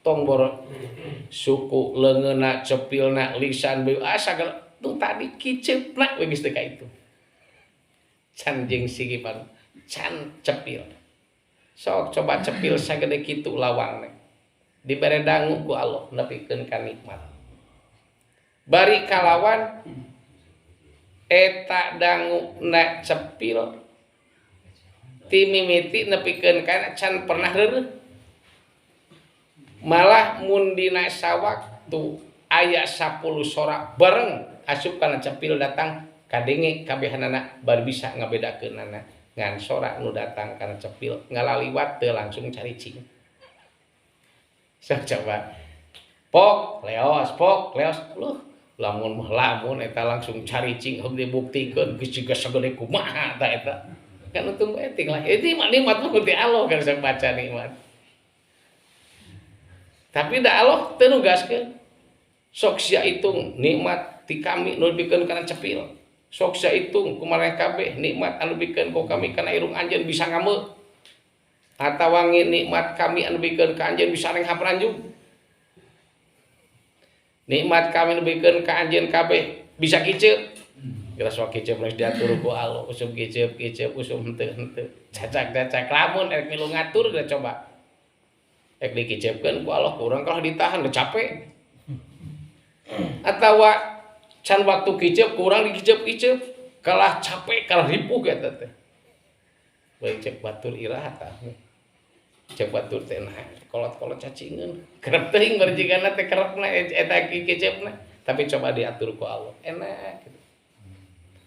S1: tong boro suku leungeuna cepilna lisan beu sagala tuh tadi kiceupna we geus teu ka itu can jeung sigipan can cepil sok coba cepil sagede kitu lawangna dibere dangu ku Allah nepikeun ka nikmat bari kalawan eta danguna cepil ti mimiti nepikeun kana can pernah reureuh malah mun dina sawaktu aya 10 sorak bareng asup kana cepil datang kadenge kabehanana bari bisa ngabedakeunana ngan sorak nu datang kana cepil ngalaliwat teu langsung caricing sok coba pok leos luh lamun eta langsung caricing heuh dibuktikeun geus jiga sagede kumaha ta eta kan untung eting lah itu nikmat mah Gusti Allah kan sok baca nikmat tapi da Allah teu nugaskeun sok sia hitung nikmat ti kami nu dibikeun kana cepil sok sia hitung kumaha kabeh nikmat anu dibikeun ku kami kana irung anjeun bisa ngameu atawa nikmat kami anu dibikeun ka anjeun bisa reng hapranjung nikmat kami anu dibikeun ka anjeun kabeh bisa kiceup kira sok kiceup geus diatur ku Allah usum kiceup usum henteu cacak lamun erek milu ngatur da coba ek dikiceupkeun ku Allah kurang kalau ditahan udah capek atawa can waktu kiceup kurang dikiceup kalah capek kalah ripuh eta teh baik cek batur iraha tah cek batur teh nah kolot-kolot cacingeun kerep teuing barjigana teh kerepna eta kiceupna tapi coba diatur ku Allah enak gitu.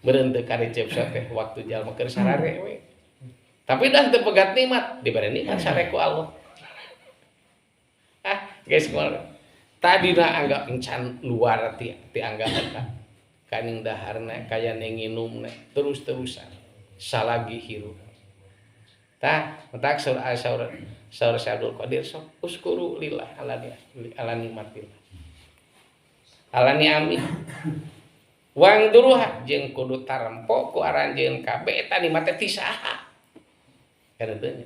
S1: Beureun teu karicep teh waktu jalma keur sarare we tapi dah teu pegat nikmat dibere nikmat sare ku Allah guys moal tadina anggap encan luar ti anggapan kaning daharna kaya nginumna terus-terusan salagi hirup tah mentak saur Syabdul Qadir sok uskuru lillah ala nikmatillah ala ni'ami wang duruha jeung kudu tarempo ku aranjeun kabeh eta nikmat teh ti saha kana teh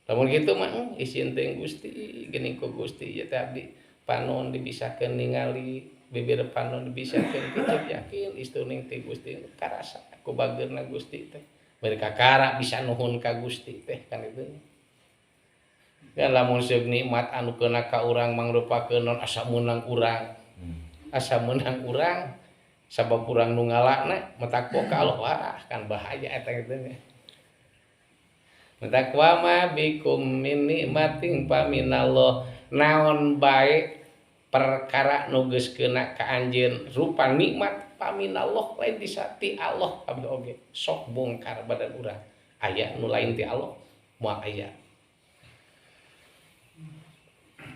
S1: lamun kitu mah isin teh Gusti geuning ku Gusti ieu teh abdi panon dibisakeun ningali bibir panon dibisakeun kicep yakin istuning ti Gusti karasa ku bageurna Gusti teh bari kakara bisa nuhun ka Gusti teh kan itu kan lamun seug nikmat anu keuna ka urang mangrupakeun non asa meunang urang sabab urang nu ngalakna metakwa ka Allah wah kan bahaya eta kitu nya metakwa ma bikum min nikmatin paminallah naon bae perkara nu geus keuna ka anjeun rupa nikmat paminallah lain disati Allah kabeh oge sok bongkar badan urang aya nu lain ti Allah moal aya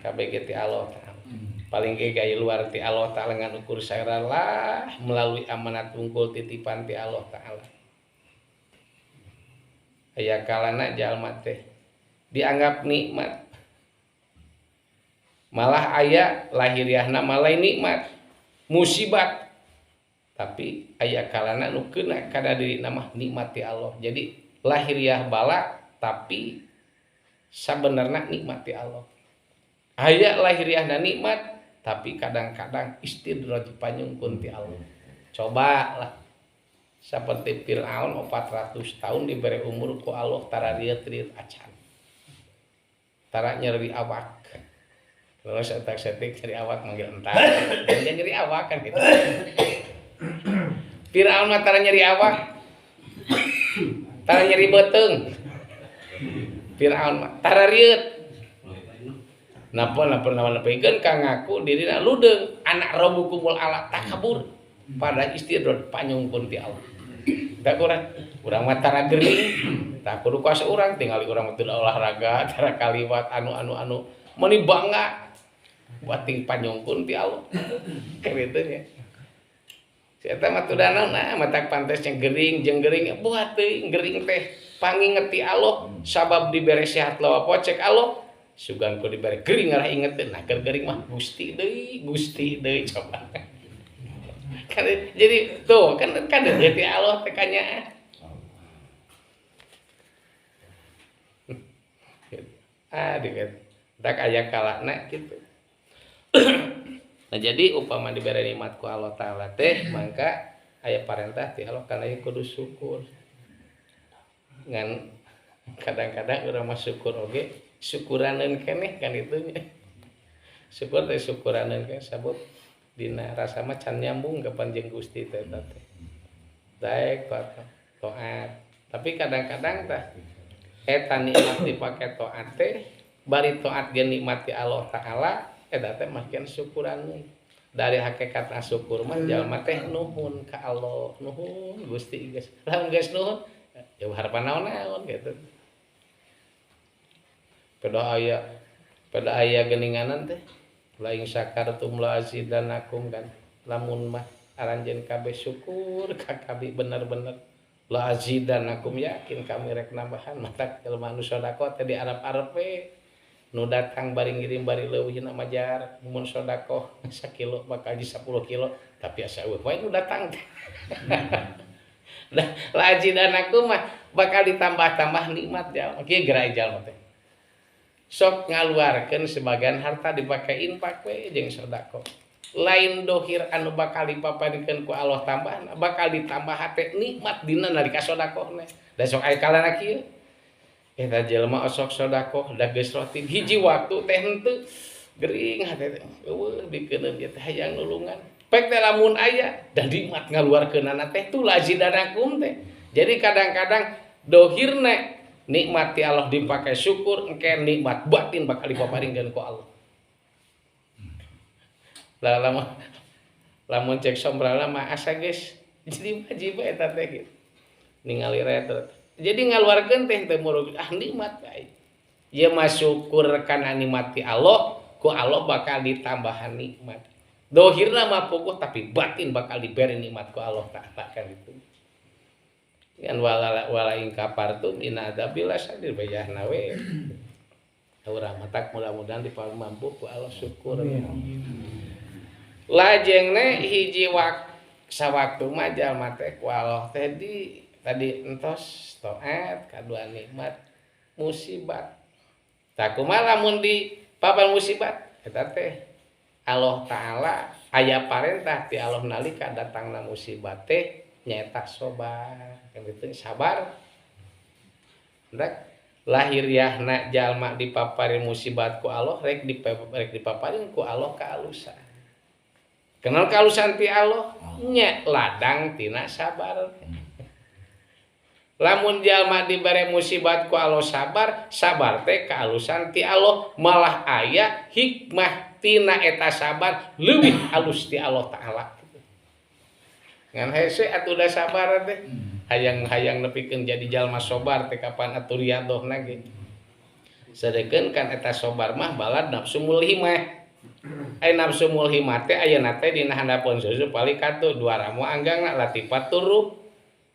S1: kabeh ge ti Allah taala paling ge gaya luar ti Allah taala ngan ukur saera lah melalui amanat unggul titipan ti Allah taala aya kalana jalma teh dianggap nikmat malah aya lahiriahna malah nikmat musibat tapi aya kalana nu keuna kada diri mah nikmat ti Allah jadi lahiriah bala tapi sabenerna nikmat ti Allah aya lahiriahna nikmat tapi kadang-kadang istidraj panyungkun ti Allah cobalah seperti Fir'aun 400 tahun diberi umur ku Allah tara riet-riet acan tara nyeri awak terus setik nyeri awak manggil entar dan nyeri awak kan gitu Fir'aun mah tara nyeri awak tara nyeri beuteung Fir'aun mah tara riet napa pikeun ka ngaku dirina ludeung anak robukumul ala takabur pada istidraj panyungkun ti Allah da urang mah tara geuring tah kudu kuasa urang tinggal urang teu olahraga tara kaliwat anu meuni bangga bating panyungkun ti Allah kitu nya eta mah tudana nah matak pantesnya geuring jeung geuring buat teuing geuring teh panginget ti Allah sabab dibere sehat lawa pocek Allah sugan ku dibere geuring ngarah ingeteun nah keur geuring mah Gusti deui coba kan jadi tuh kan deui ti Allah teh kanya diket tak aya kalana kitu nah jadi upama dibere nikmat ku Allah taala teh mangka aya parentah ti Allah kana kudu syukur ngan kadang-kadang urang mah syukur oge syukuraneun keneh kan itu nya syukur teh syukuraneun keneh sabab dina rasa mah can nyambung ka panjang Gusti teh teh daek taat tapi kadang-kadang tah eta nikmat dipake taat teh bari taat ge nikmati Allah taala eta teh makin syukuraneun dari hakikatna syukur mah jalma teh nuhun ka Allah nuhun Gusti geus lamun geus nuhun ya harapan naon-naon gitu pada aya geuninganan teh lain syakartum la azidanakum kan lamun mah aranjeun kabeh syukur ka kabeh bener-bener la azidanakum yakin kami rek nambahan mata jelema anu sedekah teh diarep-arep we nu datang bari ngirim bari leuwihna majar mun sedekah sakilo bakal di 10 kilo tapi asa eueuh wae nu datang la azidanakum mah bakal ditambah-tambah nikmat ya kieu gerai jalma teh sok ngaluarkeun sebagian harta dipake infak we jeung sedekah lain dohir anu bakal dipapanikeun ku Allah tambahan bakal ditambah hate nikmat dina nalika sedekahna da sok aya kalana kieu eta jelema sok sedekah da geus roti hiji waktu teh henteu gering hate teh eueuh bikeun ieu teh hayang nulungan pek teh lamun aya da nikmat ngaluarkeunana teh tu lazidanakum teh jadi kadang-kadang dohirna nikmat ti Allah dipakai syukur engke nikmat batin bakal dipaparingkeun ku Allah. Lah lamun cek sombrana mah asa geus jadi wajib eta teh gitu. Ningali retret. Jadi ngaluarkeun teh teu murug nikmat bae. Ieu mah syukur kana nikmat ti Allah, ku Allah bakal ditambahan nikmat. Dohirna mah puguh tapi batin bakal diberi nikmat ku Allah Ta'ala kan itu. Kan wala ing kafartum inna adzabi lasyadid bayahna we. Urang matak mudah-mudahan dipamampu ku Allah syukur. Lajengne hiji sawaktu mah jalma teh ku Allah tadi entos taat kadua nikmat musibat. Tah kumaha lamun di papan musibat eta teh Allah Ta'ala aya parentah ti Allah nalika datangna musibat teh nyaeta sabar. Kan itu sabar. Hendak lahiriahna jalma dipaparin musibat ku Allah rek dipaparin ku Allah kaalusan. Kenal kaalusan ti Allah nya ladang tina sabar. Lamun jalma dibere musibat ku Allah sabar teh kaalusan ti Allah malah aya hikmah tina eta sabar leuwih alus ti Allah Ta'ala. Ngan hese atuh da sabar teh hayang nepikeun jadi jalma sabar teh kapan atuh riadohna ge. Sadekeun kan eta sabar mah balad nafsu mulhimah. Nafsu mulhimah teh ayeuna teh dina handapun susu palikatu dua ramu anggangna latifat turu.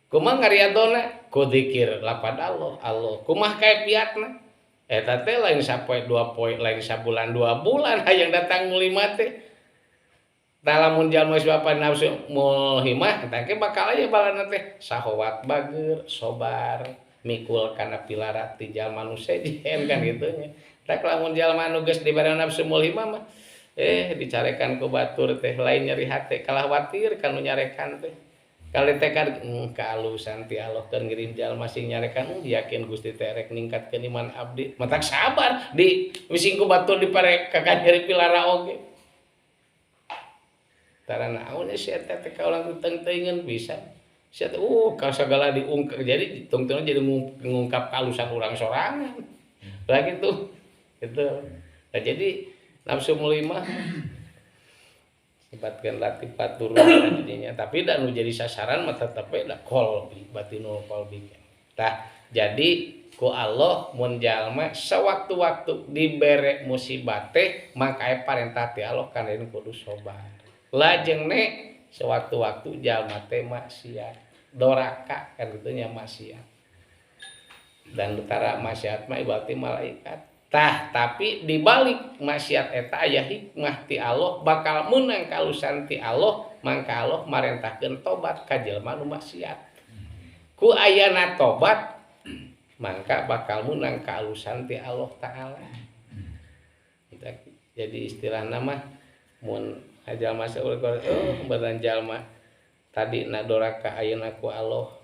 S1: Kumaha ngariadona ku dzikir lapad Allah. Kumaha kaifiatna? Eta teh lain sapoe 2 poe, lain sabulan 2 bulan hayang datang mulhimah teh. Tah lamun jalma geus bapan nafsu mulhimah eta ge bakal aya balana teh sahwat bager, sabar, mikul kana pilara ti jalma nu sejen kan kitu nya. Tah lamun jalma nu geus dibere nafsu mulhimah mah dicarekan ku batur teh lain nyeri hate kalah watir kanu nyarekan teh. Kali tekad kaalusan ti Allah keur ngirim jalma sing nyarekan yakin Gusti teh rek ningkatkeun iman abdi. Matak sabar di wising ku batur dipare ka nyeri pilara oge. Tara naon si eta teh ka urang teuing-teuingeun bisa. Si eta ka sagala diungkap jadi tong-tong jadi ngungkap kaalusan urang sorangan. Lah gitu. Gitu. Nah, jadi nafsu mulhimah sifatkeun latifat turun jadinya tapi da nu jadi sasaran mah tetep da qalbi batinul qalbi. Tah jadi ku Allah mun jalma sewaktu-waktu dibere musibat teh maka aya parentah ti Allah kana kudu sabar. Lajengne sewaktu-waktu jalma teh maksiat doraka kan kitu nya maksiat. Dan utara maksiat mah ibaratna malaikat. Tah tapi dibalik maksiat eta aya hikmah ti Allah bakal meunang kaalusan ti Allah mangka Allah marentahkeun tobat ka jelema nu maksiat. Ku ayana tobat mangka bakal meunang kaalusan ti Allah Ta'ala. Jadi istilahna mah mun jalma saur badan jalma tadi na doraka ayeuna ku Allah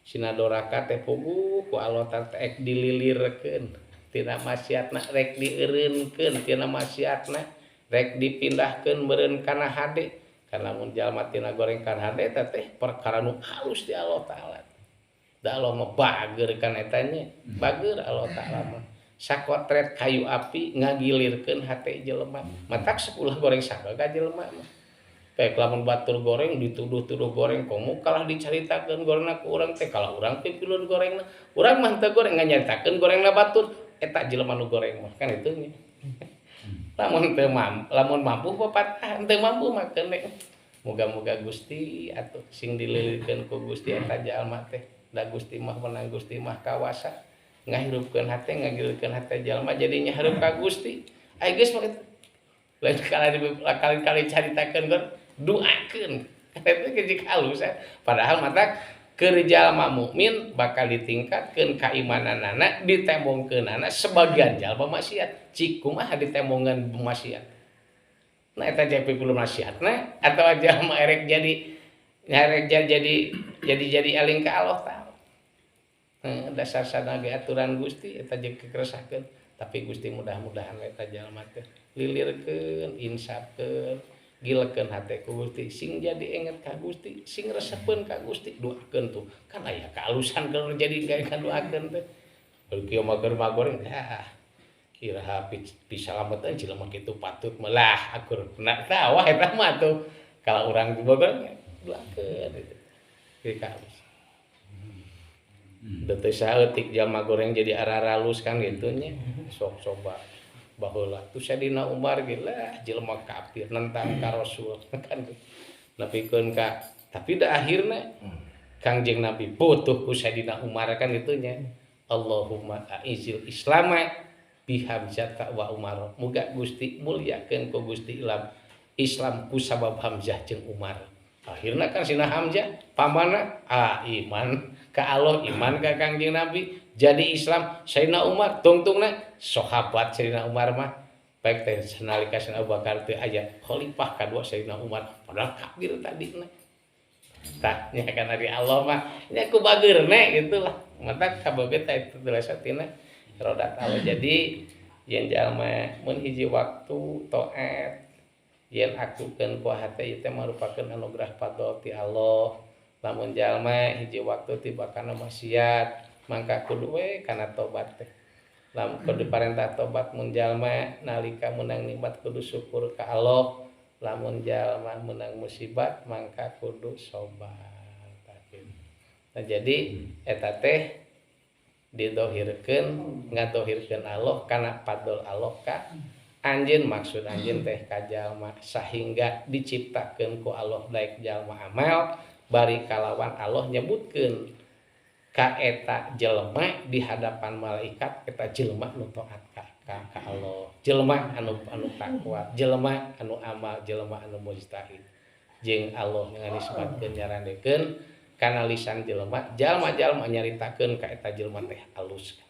S1: sina doraka teh puguh ku Allah teh dililirkeun. Tina maksiatna rek dieureunkeun tina maksiatna rek dipindahkeun meureun kana hade kana mun jalma tina goreng kana hade eta teh perkara nu halus di Allah Ta'ala. Da Allah mah bager kana eta nya bager Allah Ta'ala mah sakotret kayu api ngagilirkeun hate jelema matak sakulah goreng sagaga jelema mah baik lamun batur goreng dituduh-tuduh goreng komo kalah dicaritakeun gorengna ku urang teh kalah urang teh piluan gorengna urang mah teu goreng nganyaritakeun gorengna batur eta jelema nu goreng mah kan itu nya. Lamun mampu papatahan teu mampu mah kenek. Muga-muga Gusti atuh sing dililirkeun ku Gusti eta jalma teh. Da Gusti mah menang Gusti mah kawasa. Ngahirupkeun hate ngagilirkeun hate jalma jadi nyahareup ka Gusti. Ai geus mah lain kali caritakeun doakeun. Eta ge halus padahal matak keur jalma mukmin bakal ditingkatkeun kaimananana ditembongkeunana sebagian jalma maksiat cik kumaha ditemmongan maksiat nah eta JP belum maksiatna atawa jalma erek jadi eling ka Allah Ta'ala. Dasar sanaga aturan Gusti eta jeung kekeresakeun tapi Gusti mudah-mudahan eta jalma teh lilirkeun insapkeun gilekeun hate ku Gusti sing jadi inget ka Gusti sing resepeun ka Gusti doakeun tuh kan aya kaalusan kalau jadi gawe kadoakeun teh kieu mager-magoreng iraha pisalametan jelema kitu patut melah akur na tawah eta mah tuh kalau urang di Bogor doakeun itu kalus teu saeutik jalma goreng jadi araralus kan gitu nya sok coba baheula tuh Sayyidina Umar ge lah jelema kafir nentang ka Rasul kan nepikeun ka tapi da akhirna Kangjeng Nabi butuh ku Sayyidina Umar kan gitu nya Allahumma a'izil islama bi Hamzah wa Umar muga Gusti mulyakeun ku Gusti Islam ku sabab Hamzah jeung Umar akhirna kan sina Hamzah pamana iman ka Allah iman ka Kangjeng Nabi jadi Islam Sayyidina Umar tungtungna sahabat Sayyidina Umar mah baik teh sanalika Sayyidina Abu Bakar teh aya khalifah kadua Sayyidina Umar padahal kafir tadina tah nya kan dari Allah mah nya ku bageurna gitulah mata kaboget itu tulasatina rodat Allah jadi yen jalma mun hiji waktu taat yen akukeun ku hate teh merupakan anugerah fadl ti Allah lamun jalma hiji waktu tiba kana maksiat mangka kudu we kana tobat teh lamun kudu parentah tobat mun jalma nalika meunang nikmat kudu syukur ka Allah lamun jalma meunang musibat mangka kudu sobat nah jadi eta teh didohirkeun ngadohirkeun Allah kana fadl Allah ka anjeun maksud anjeun teh ka jalma sahingga diciptakeun ku Allah daek jalma amal bari kalawan Allah nyebutkeun ka eta jelema di hadapan malaikat eta jelema nu taat ka Allah jelema anu takwa jelema anu amal jelema anu mujtahid jeung Allah nganisbatkeun nyarandekeun kana lisan jelema jalma-jalma nyaritakeun ka eta jelema teh alus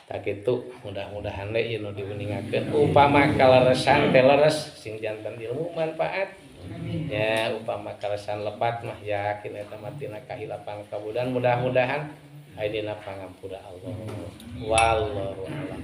S1: tak kitu mudah-mudahan we ieu nu diuningakeun upama kaleresan teh leres sing janten ilmu manfaat ya upama kaleresan lepat mah yakin eta mah tina kahilapan kabudan mudah-mudahan ayeuna pangampura Allah wallahu a'lam